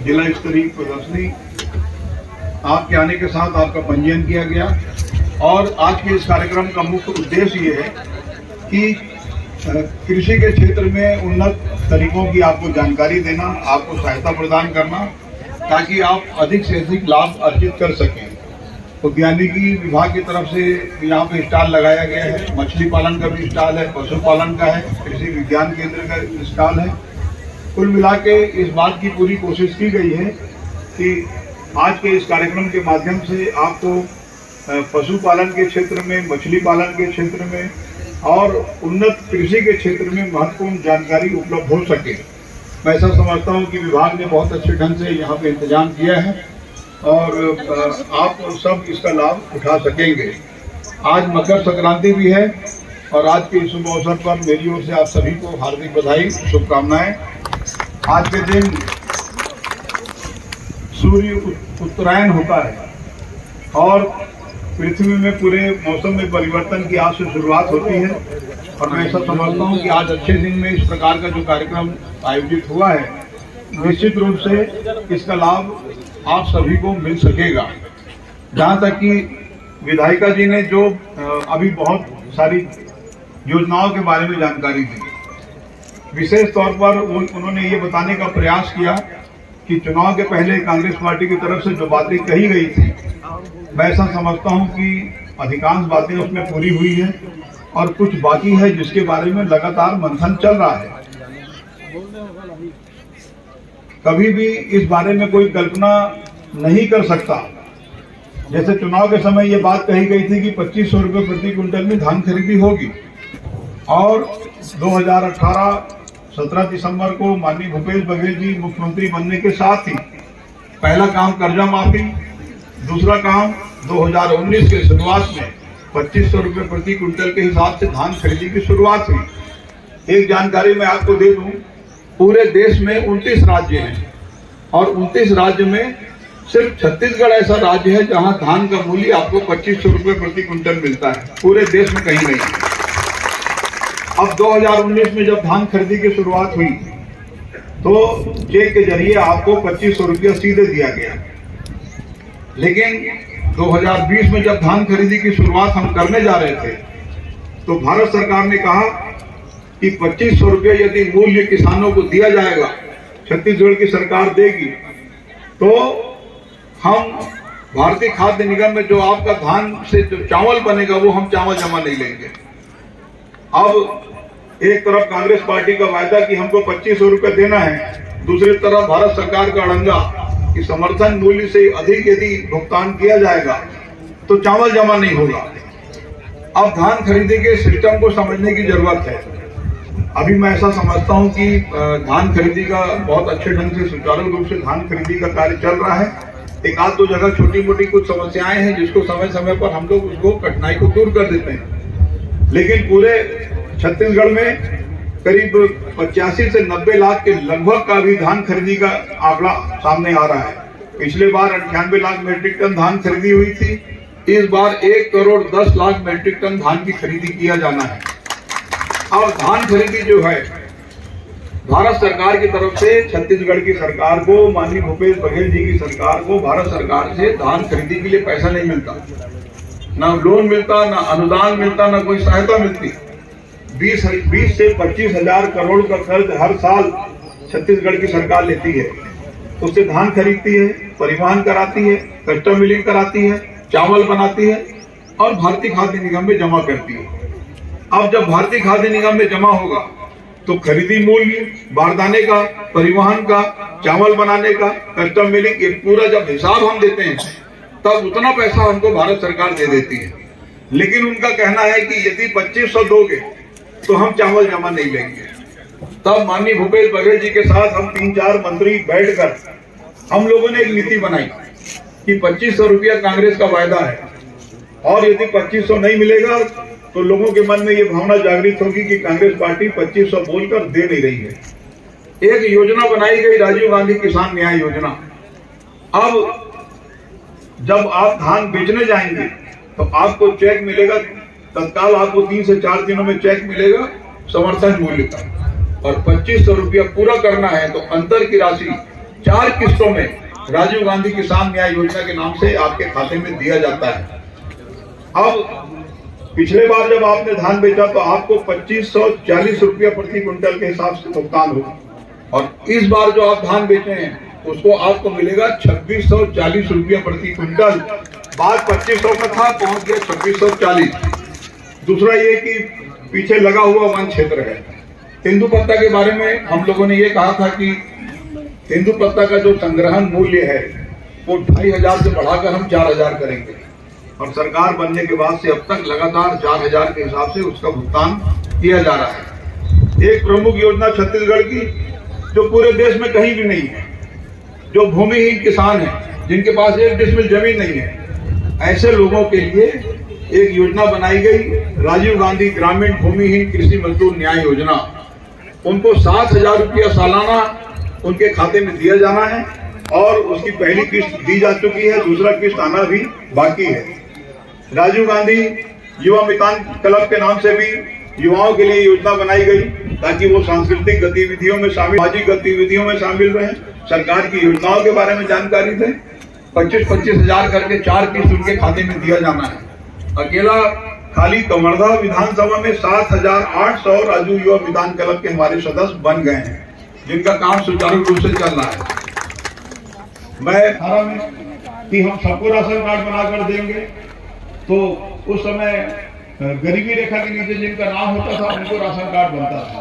जिला स्तरीय प्रदर्शनी आपके आने के साथ आपका पंजीयन किया गया। और आज के इस कार्यक्रम का मुख्य उद्देश्य ये है कि कृषि के क्षेत्र में उन्नत तरीकों की आपको जानकारी देना, आपको सहायता प्रदान करना, ताकि आप अधिक से अधिक लाभ अर्जित कर सकें। उद्यानिकी विभाग की तरफ से यहाँ पे स्टॉल लगाया गया है। मछली पालन का भी स्टॉल है, पशुपालन का है, कृषि विज्ञान केंद्र का स्टॉल है। कुल मिला के इस बात की पूरी कोशिश की गई है कि आज के इस कार्यक्रम के माध्यम से आपको पशुपालन के क्षेत्र में, मछली पालन के क्षेत्र में और उन्नत कृषि के क्षेत्र में महत्वपूर्ण जानकारी उपलब्ध हो सके। मैं ऐसा समझता हूँ कि विभाग ने बहुत अच्छे ढंग से यहाँ पे इंतजाम किया है और आप सब इसका लाभ उठा सकेंगे। आज मकर संक्रांति भी है और आज के इस शुभ अवसर पर मेरी ओर से आप सभी को हार्दिक बधाई, शुभकामनाएं। आज के दिन सूर्य उत्तरायण होता है और पृथ्वी में पूरे मौसम में परिवर्तन की आज से शुरुआत होती है और मैं ऐसा समझता हूँ कि आज अच्छे दिन में इस प्रकार का जो कार्यक्रम आयोजित हुआ है, निश्चित रूप से इसका लाभ आप सभी को मिल सकेगा। जहाँ तक कि विधायिका जी ने जो अभी बहुत सारी योजनाओं के बारे में जानकारी दी, विशेष तौर पर उन्होंने ये बताने का प्रयास किया कि चुनाव के पहले कांग्रेस पार्टी की तरफ से जो बातें कही गई थी, मैं ऐसा समझता हूं कि अधिकांश बातें उसमें पूरी हुई है और कुछ बाकी है जिसके बारे में लगातार मंथन चल रहा है। कभी भी इस बारे में कोई कल्पना नहीं कर सकता। जैसे चुनाव के समय ये बात कही गई थी कि 2500 रुपये प्रति क्विंटल में धान खरीदी होगी और 2018 17 दिसंबर को माननीय भूपेश बघेल जी मुख्यमंत्री बनने के साथ ही पहला काम कर्जा माफी, दूसरा काम 2019 के शुरुआत में 2500 रुपये प्रति क्विंटल के हिसाब से धान खरीदी की शुरुआत हुई। एक जानकारी मैं आपको दे दूं, पूरे देश में 29 राज्य हैं और 29 राज्य में सिर्फ छत्तीसगढ़ ऐसा राज्य है जहां धान का मूल्य आपको 2500 रुपये प्रति क्विंटल मिलता है, पूरे देश में कहीं नहीं। अब 2019 में जब धान खरीदी की शुरुआत हुई तो चेक के जरिए आपको 2500 रुपया सीधे दिया गया, लेकिन 2020 में जब धान खरीदी की शुरुआत हम करने जा रहे थे तो भारत सरकार ने कहा कि 2500 रुपया यदि मूल्य किसानों को दिया जाएगा, छत्तीसगढ़ की सरकार देगी, तो हम भारतीय खाद्य निगम में जो आपका धान से जो चावल बनेगा वो हम चावल जमा नहीं लेंगे। अब एक तरफ कांग्रेस पार्टी का वायदा कि हमको 2500 रुपये देना है, दूसरी तरफ भारत सरकार का अड़ंगा कि समर्थन मूल्य से अधिक यदि भुगतान किया जाएगा तो चावल जमा नहीं होगा। अब धान खरीदी के सिस्टम को समझने की जरूरत है। अभी मैं ऐसा समझता हूं कि धान खरीदी का बहुत अच्छे ढंग से सुचारू रूप से धान खरीदी का कार्य चल रहा है। एक आध दो जगह छोटी मोटी कुछ समस्याएं हैं जिसको समय समय पर हम लोग उसको कठिनाई को दूर कर देते हैं, लेकिन पूरे छत्तीसगढ़ में करीब 85 से 90 लाख के लगभग का भी धान खरीदी का आंकड़ा सामने आ रहा है। पिछले बार 98 लाख मीट्रिक टन धान खरीदी हुई थी, इस बार 1 करोड़ 10 लाख मीट्रिक टन धान की खरीदी किया जाना है। और धान खरीदी जो है भारत सरकार की तरफ से छत्तीसगढ़ की सरकार को, माननीय भूपेश बघेल जी की सरकार को भारत सरकार से धान खरीदी के लिए पैसा नहीं मिलता, ना लोन मिलता, ना अनुदान मिलता, ना कोई सहायता मिलती। 20 से 25 हजार करोड़ का कर्ज हर साल छत्तीसगढ़ की सरकार लेती है, उससे धान खरीदती है, परिवहन कराती है, कस्टम मिलिंग कराती है, चावल बनाती है और भारतीय खाद्य निगम में जमा करती है। अब जब भारतीय खाद्य निगम में जमा होगा तो खरीदी मूल्य, बारदाने का, परिवहन का, चावल बनाने का, कस्टम मिलिंग, ये पूरा जब हिसाब हम देते हैं तब उतना पैसा हमको भारत सरकार दे देती है। लेकिन उनका कहना है कि यदि 2500 दोगे तो हम चावल जमा नहीं लेंगे। तब माननीय भूपेश बघेल जी के साथ हम 3-4 मंत्री बैठकर हम लोगों ने एक नीति बनाई कि 2500 रुपया कांग्रेस का वायदा है और यदि 2500 नहीं मिलेगा तो लोगों के मन में ये भावना जागृत होगी कि कांग्रेस पार्टी 2500 बोलकर दे नहीं रही है। एक योजना बनाई गई, राजीव गांधी किसान न्याय योजना। अब जब आप धान बेचने जाएंगे तो आपको चेक मिलेगा, तत्काल आपको 3 से 4 दिनों में चेक मिलेगा समर्थन मूल्य का, और 2500 रुपया पूरा करना है तो अंतर की राशि 4 किस्तों में राजीव गांधी किसान न्याय योजना के नाम से आपके खाते में दिया जाता है। अब पिछले बार जब आपने धान बेचा तो आपको 2540 रुपया प्रति क्विंटल के हिसाब से भुगतान होगा, और इस बार जो आप धान बेचे हैं उसको आपको मिलेगा 2640 रुपया प्रति क्विंटल। बात 2500 का था, पहुंच गया 2640। दूसरा ये कि पीछे लगा हुआ वन क्षेत्र है। तेंदुपत्ता के बारे में हम लोगों ने ये कहा था कि तेंदुपत्ता का जो संग्रहण मूल्य है वो 2500 से बढ़ाकर हम 4000 करेंगे, और सरकार बनने के बाद से अब तक लगातार 4000 के हिसाब से उसका भुगतान किया जा रहा है। एक प्रमुख योजना छत्तीसगढ़ की जो पूरे देश में कहीं भी नहीं है, जो भूमिहीन किसान है जिनके पास 1 डिसमिल जमीन नहीं है, ऐसे लोगों के लिए एक योजना बनाई गई, राजीव गांधी ग्रामीण भूमिहीन कृषि मजदूर न्याय योजना। उनको 7000 रुपया सालाना उनके खाते में दिया जाना है, और उसकी पहली किस्त दी जा चुकी है, दूसरा किस्त आना भी बाकी है। राजीव गांधी युवा मितान क्लब के नाम से भी युवाओं के लिए योजना बनाई गई ताकि वो सांस्कृतिक गतिविधियों में शामिल, सामाजिक गतिविधियों में शामिल रहें, सरकार की योजनाओं के बारे में जानकारी दें। 25-25 हजार करके 4 किस्त उनके खाते में दिया जाना है। अकेला खाली कवर्धा विधानसभा में 7800 राजू युवा मितान क्लब के हमारे सदस्य बन गए हैं, जिनका काम सुचारू रूप से चल रहा है। मैं धारा में कि हम सबको राशन कार्ड बनाकर देंगे, तो उस समय गरीबी रेखा के नीचे जिनका नाम होता था उनको राशन कार्ड बनता था।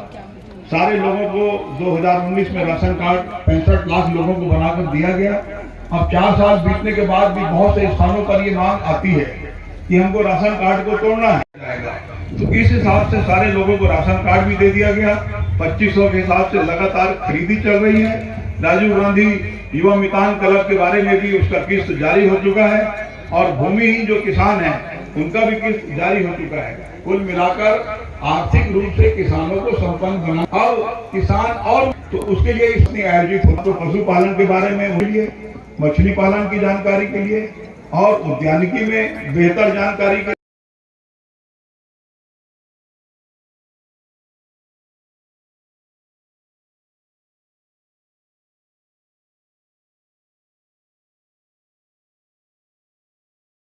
सारे लोगों को 2019 में राशन कार्ड 65 लाख लोगों को बनाकर दिया गया। अब 4 साल बीतने के बाद भी बहुत से स्थानों पर ये मांग आती है कि हमको राशन कार्ड को तोड़ना है, तो इस हिसाब से सारे लोगों को राशन कार्ड भी दे दिया गया। 2500 के हिसाब से लगातार खरीदी चल रही है। राजीव गांधी युवा मितान क्लब के बारे में भी उसका किस्त जारी हो चुका है, और भूमिहीन जो किसान है उनका भी किस्त जारी हो चुका है। कुल मिलाकर आर्थिक रूप से किसानों को संपन्न बना। अब किसान और तो उसके लिए इसमें आयोजित हो, तो पशुपालन के बारे में मछली पालन की जानकारी के लिए और उद्यानिकी में बेहतर जानकारी के